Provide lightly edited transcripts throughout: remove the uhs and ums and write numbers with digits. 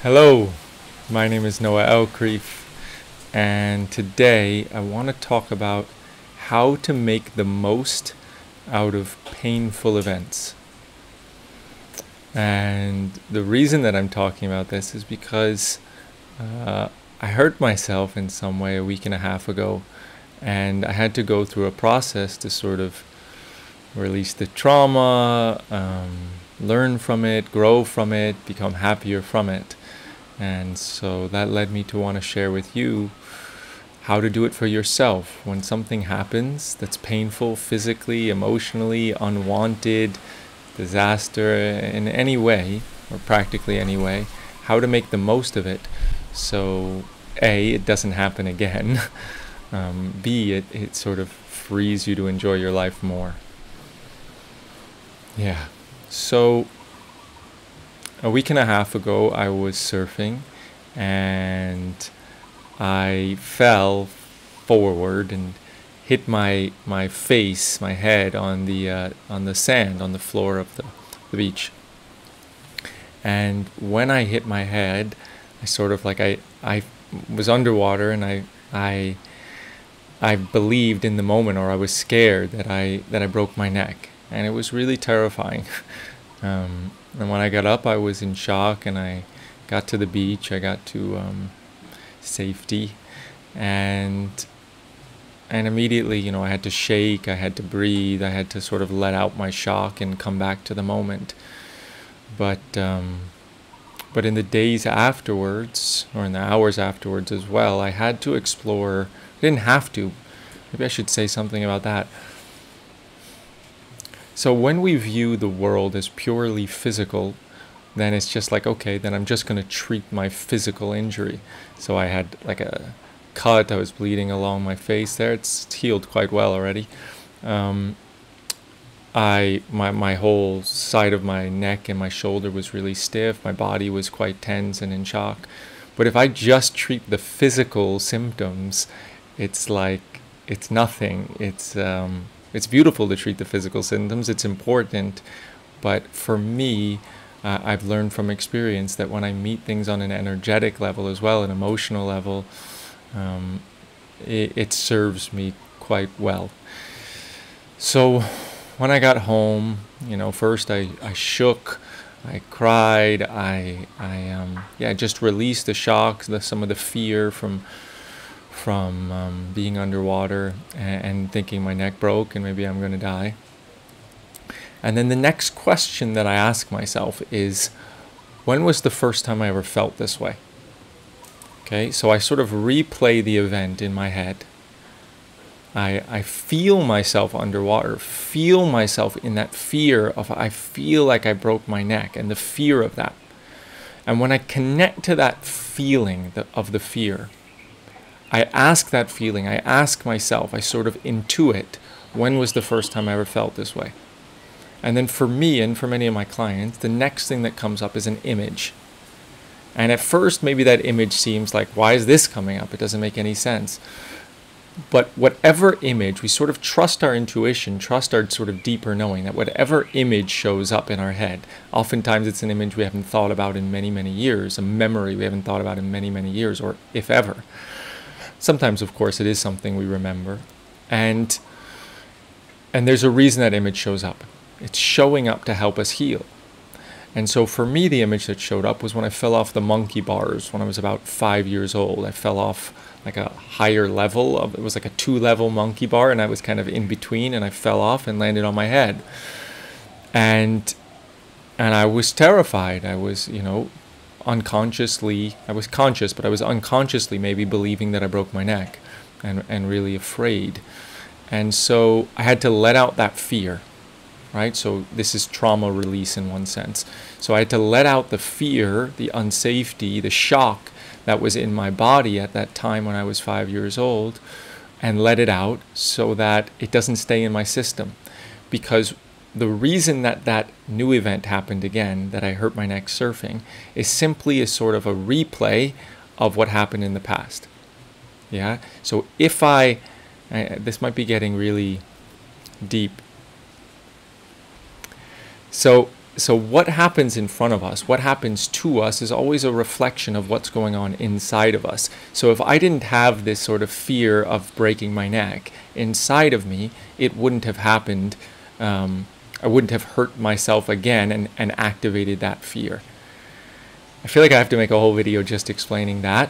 Hello, my name is Noah Elkrief, and today I want to talk about how to make the most out of painful events. And the reason that I'm talking about this is because I hurt myself in some way a week and a half ago, and I had to go through a process to sort of release the trauma, learn from it, grow from it, become happier from it. And so that led me to want to share with you how to do it for yourself when something happens that's painful physically, emotionally, unwanted, disaster in any way, or practically any way, how to make the most of it so A, it doesn't happen again, B, it sort of frees you to enjoy your life more. Yeah, so a week and a half ago, I was surfing and I fell forward and hit my face, my head on the sand, on the floor of the beach. And when I hit my head, I sort of like I was underwater, and I believed in the moment, or I was scared that I broke my neck, and it was really terrifying. And when I got up, I was in shock, and I got to the beach. I got to safety, and immediately, I had to shake, I had to breathe, I had to sort of let out my shock and come back to the moment. But in the days afterwards, or in the hours afterwards as well, I had to explore. I didn't have to. Maybe I should say something about that. So when we view the world as purely physical, then it's just like, okay, then I'm just going to treat my physical injury. So I had like a cut, I was bleeding along my face there. It's healed quite well already. My whole side of my neck and my shoulder was really stiff. My body was quite tense and in shock. But if I just treat the physical symptoms, it's like, it's nothing. It's beautiful to treat the physical symptoms. It's important. But for me, I've learned from experience that when I meet things on an energetic level as well, an emotional level, it serves me quite well. So when I got home, first I shook, I cried, I just released the shock, some of the fear from being underwater and thinking my neck broke and maybe I'm going to die. And then the next question that I ask myself is, when was the first time I ever felt this way? Okay, so I sort of replay the event in my head. I feel myself underwater, feel myself in that fear of, I feel like I broke my neck, and the fear of that. And when I connect to that feeling of the fear, I ask that feeling, I ask myself, I sort of intuit, when was the first time I ever felt this way? And then for me and for many of my clients, the next thing that comes up is an image. And at first, maybe that image seems like, why is this coming up? It doesn't make any sense. But whatever image, we sort of trust our intuition, trust our sort of deeper knowing that whatever image shows up in our head, oftentimes it's an image we haven't thought about in many, many years, a memory we haven't thought about in many, many years, or if ever. Sometimes, of course, it is something we remember. And there's a reason that image shows up. It's showing up to help us heal. And so for me, the image that showed up was when I fell off the monkey bars when I was about 5 years old. I fell off like a higher level it was like a 2-level monkey bar, and I was kind of in between, and I fell off and landed on my head. And I was terrified. I was, unconsciously, I was conscious, but I was unconsciously maybe believing that I broke my neck and really afraid. And so I had to let out that fear, right? So this is trauma release in one sense. So I had to let out the fear, the unsafety, the shock that was in my body at that time when I was 5 years old, and let it out so that it doesn't stay in my system. Because the reason that new event happened again, that I hurt my neck surfing, is simply a sort of a replay of what happened in the past. Yeah? So if this might be getting really deep. So So what happens in front of us, what happens to us, is always a reflection of what's going on inside of us. So if I didn't have this sort of fear of breaking my neck inside of me, it wouldn't have happened. I wouldn't have hurt myself again and activated that fear. I feel like I have to make a whole video just explaining that,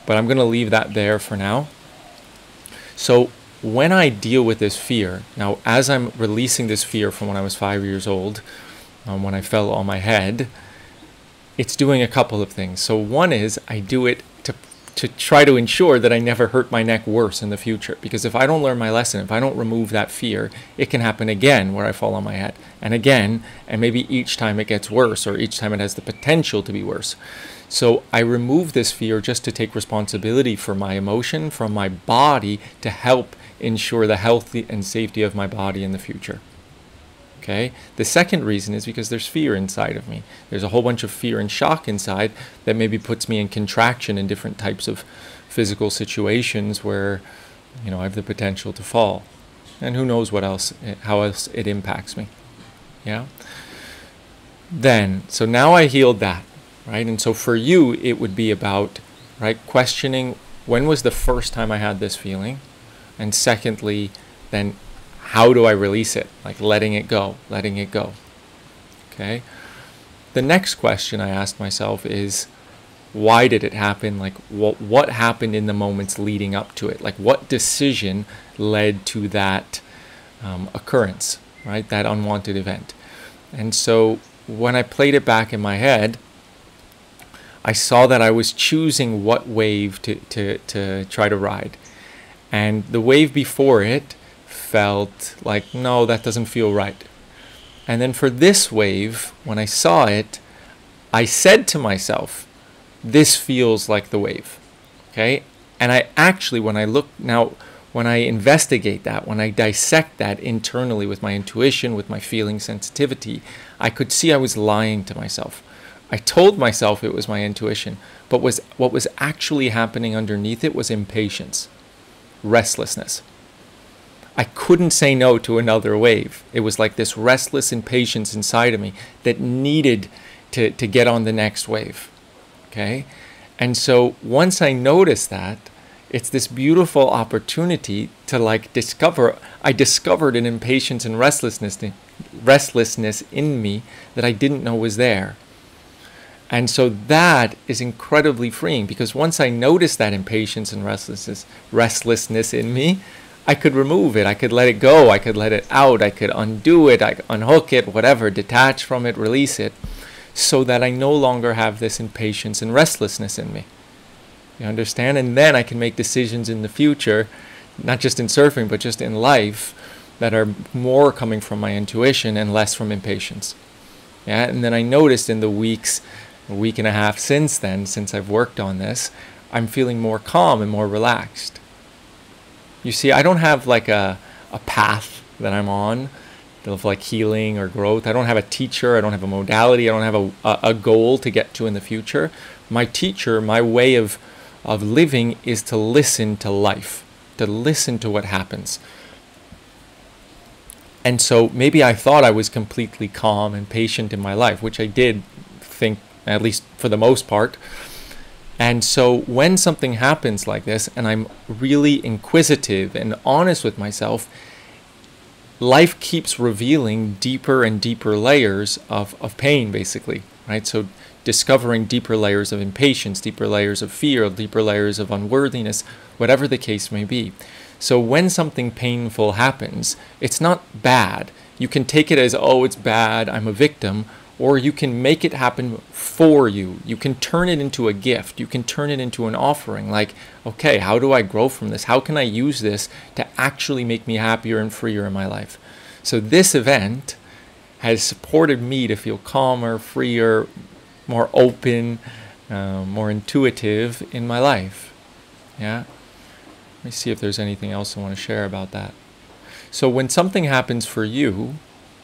but I'm going to leave that there for now. So when I deal with this fear, now as I'm releasing this fear from when I was 5 years old, when I fell on my head, it's doing a couple of things. So one is I do it to try to ensure that I never hurt my neck worse in the future. Because if I don't learn my lesson, if I don't remove that fear, it can happen again where I fall on my head. And again, and maybe each time it gets worse, or each time it has the potential to be worse. So I remove this fear just to take responsibility for my emotion, from my body, to help ensure the health and safety of my body in the future. Okay. The second reason is because there's fear inside of me. There's a whole bunch of fear and shock inside that maybe puts me in contraction in different types of physical situations where, you know, I have the potential to fall. And who knows what else, how else it impacts me. Yeah. Then, so now I healed that, right? And so for you, it would be about, right, questioning when was the first time I had this feeling? And secondly, then how do I release it? Like letting it go, letting it go. Okay. The next question I asked myself is, why did it happen? Like what happened in the moments leading up to it? Like what decision led to that occurrence, right? That unwanted event. And so when I played it back in my head, I saw that I was choosing what wave to try to ride. And the wave before it felt like, no, that doesn't feel right. And then for this wave, when I saw it, I said to myself, this feels like the wave. Okay? And I actually, when I look now, when I investigate that, when I dissect that internally with my intuition, with my feeling sensitivity, I could see I was lying to myself. I told myself it was my intuition, but what was actually happening underneath it was impatience, restlessness. I couldn't say no to another wave. It was like this restless impatience inside of me that needed to get on the next wave. Okay? And so once I noticed that, it's this beautiful opportunity to like I discovered an impatience and restlessness in me that I didn't know was there. And so that is incredibly freeing, because once I noticed that impatience and restlessness in me, I could remove it, I could let it go, I could let it out, I could undo it, I could unhook it, whatever, detach from it, release it, so that I no longer have this impatience and restlessness in me. You understand? And then I can make decisions in the future, not just in surfing, but just in life, that are more coming from my intuition and less from impatience. Yeah, and then I noticed in the a week and a half since then, since I've worked on this, I'm feeling more calm and more relaxed. You see, I don't have like a path that I'm on of like healing or growth. I don't have a teacher. I don't have a modality. I don't have a goal to get to in the future. My teacher, my way of living is to listen to life, to listen to what happens. And so maybe I thought I was completely calm and patient in my life, which I did think, at least for the most part. And so when something happens like this, and I'm really inquisitive and honest with myself, life keeps revealing deeper and deeper layers of pain, basically, right? So discovering deeper layers of impatience, deeper layers of fear, deeper layers of unworthiness, whatever the case may be. So when something painful happens, it's not bad. You can take it as, oh, it's bad, I'm a victim, or you can make it happen for you. You can turn it into a gift. You can turn it into an offering. Like, okay, how do I grow from this? How can I use this to actually make me happier and freer in my life? So this event has supported me to feel calmer, freer, more open, more intuitive in my life. Yeah? Let me see if there's anything else I want to share about that. So when something happens for you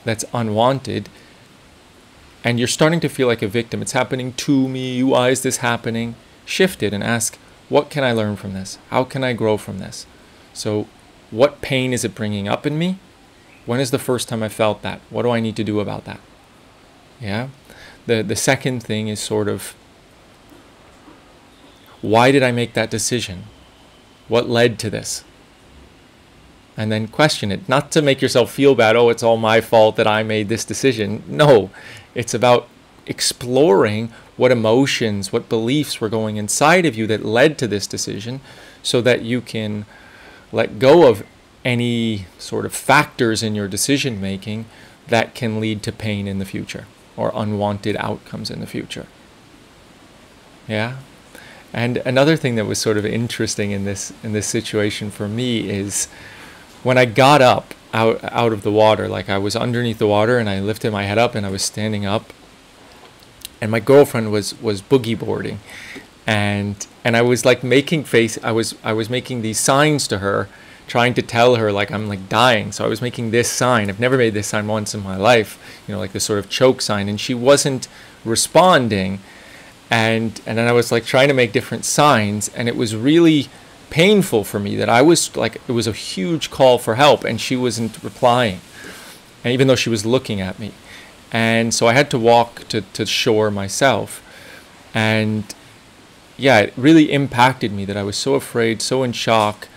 that's unwanted, and you're starting to feel like a victim, it's happening to me, why is this happening? Shift it and ask, what can I learn from this? How can I grow from this? So what pain is it bringing up in me? When is the first time I felt that? What do I need to do about that? Yeah. The second thing is sort of, why did I make that decision? What led to this? And then question it, not to make yourself feel bad, oh, it's all my fault that I made this decision. No, it's about exploring what emotions, what beliefs were going inside of you that led to this decision, so that you can let go of any sort of factors in your decision making that can lead to pain in the future or unwanted outcomes in the future. Yeah. And another thing that was sort of interesting in this situation for me is when I got up out of the water, like I was underneath the water and I lifted my head up and I was standing up, and my girlfriend was boogie boarding, and I was like making face, I was making these signs to her, trying to tell her like I'm like dying. So I was making this sign. I've never made this sign once in my life, you know, like this sort of choke sign, and she wasn't responding. And then I was like trying to make different signs, and it was really painful for me that I was like, it was a huge call for help and she wasn't replying, and even though she was looking at me. And so I had to walk to shore myself, and yeah, it really impacted me that I was so afraid, so in shock,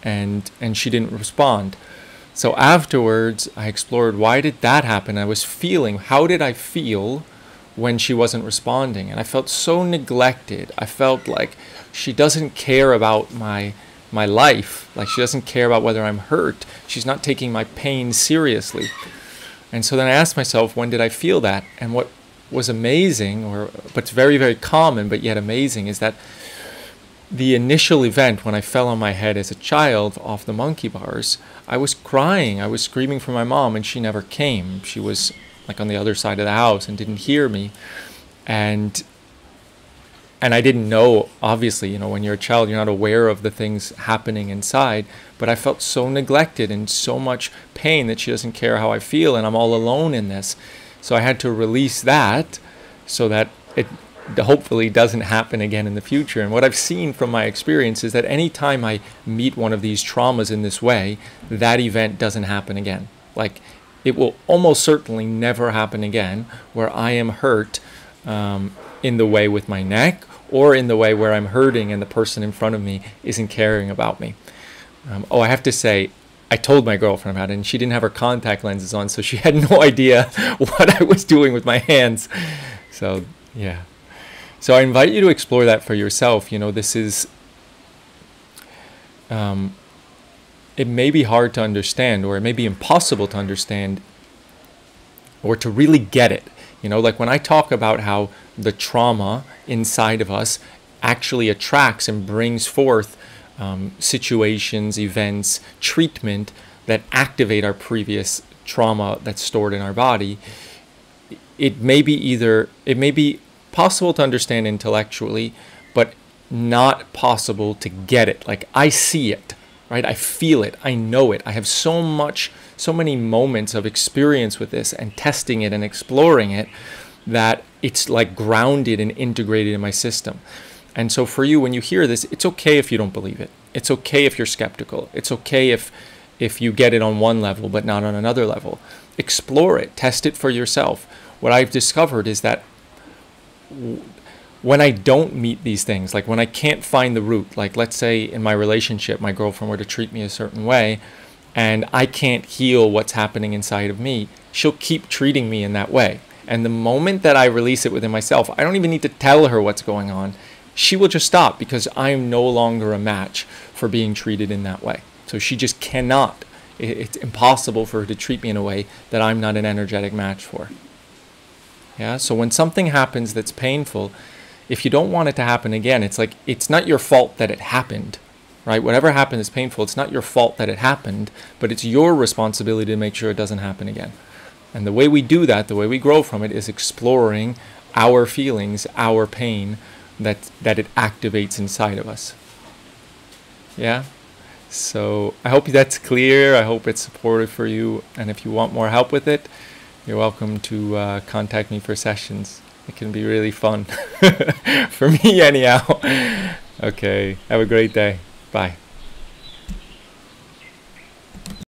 and she didn't respond. So afterwards I explored, why did that happen? I was feeling, how did I feel when she wasn't responding? And I felt so neglected. I felt like she doesn't care about my life, like she doesn't care about whether I'm hurt. She's not taking my pain seriously. And so then I asked myself, when did I feel that? And what was amazing, but it's very, very common, but yet amazing, is that the initial event when I fell on my head as a child off the monkey bars, I was crying, I was screaming for my mom, and she never came. She was like on the other side of the house and didn't hear me. And I didn't know, obviously, you know, when you're a child, you're not aware of the things happening inside, but I felt so neglected and so much pain that she doesn't care how I feel, and I'm all alone in this. So I had to release that so that it hopefully doesn't happen again in the future. And what I've seen from my experience is that anytime I meet one of these traumas in this way, that event doesn't happen again. Like, it will almost certainly never happen again where I am hurt in the way with my neck, or in the way where I'm hurting and the person in front of me isn't caring about me. I have to say, I told my girlfriend about it, and she didn't have her contact lenses on, so she had no idea what I was doing with my hands. So, yeah. So I invite you to explore that for yourself. You know, this is, it may be hard to understand, or it may be impossible to understand, or to really get it. You know, like when I talk about how the trauma inside of us actually attracts and brings forth situations, events, treatment that activate our previous trauma that's stored in our body, it may be possible to understand intellectually, but not possible to get it. Like, I see it, right? I feel it. I know it. I have so many moments of experience with this and testing it and exploring it, that it's like grounded and integrated in my system. And so for you, when you hear this, it's okay if you don't believe it. It's okay if you're skeptical. It's okay if you get it on one level but not on another level. Explore it. Test it for yourself. What I've discovered is that when I don't meet these things, like when I can't find the root, like let's say in my relationship, my girlfriend were to treat me a certain way, and I can't heal what's happening inside of me, she'll keep treating me in that way. And the moment that I release it within myself, I don't even need to tell her what's going on. She will just stop, because I am no longer a match for being treated in that way. So she just cannot. It's impossible for her to treat me in a way that I'm not an energetic match for. Yeah. So when something happens that's painful, if you don't want it to happen again, it's like, it's not your fault that it happened, right? Whatever happened is painful. It's not your fault that it happened, but it's your responsibility to make sure it doesn't happen again. And the way we do that, the way we grow from it, is exploring our feelings, our pain that it activates inside of us. Yeah? So I hope that's clear. I hope it's supportive for you. And if you want more help with it, you're welcome to contact me for sessions. It can be really fun. For me, anyhow. Okay. Have a great day. Bye.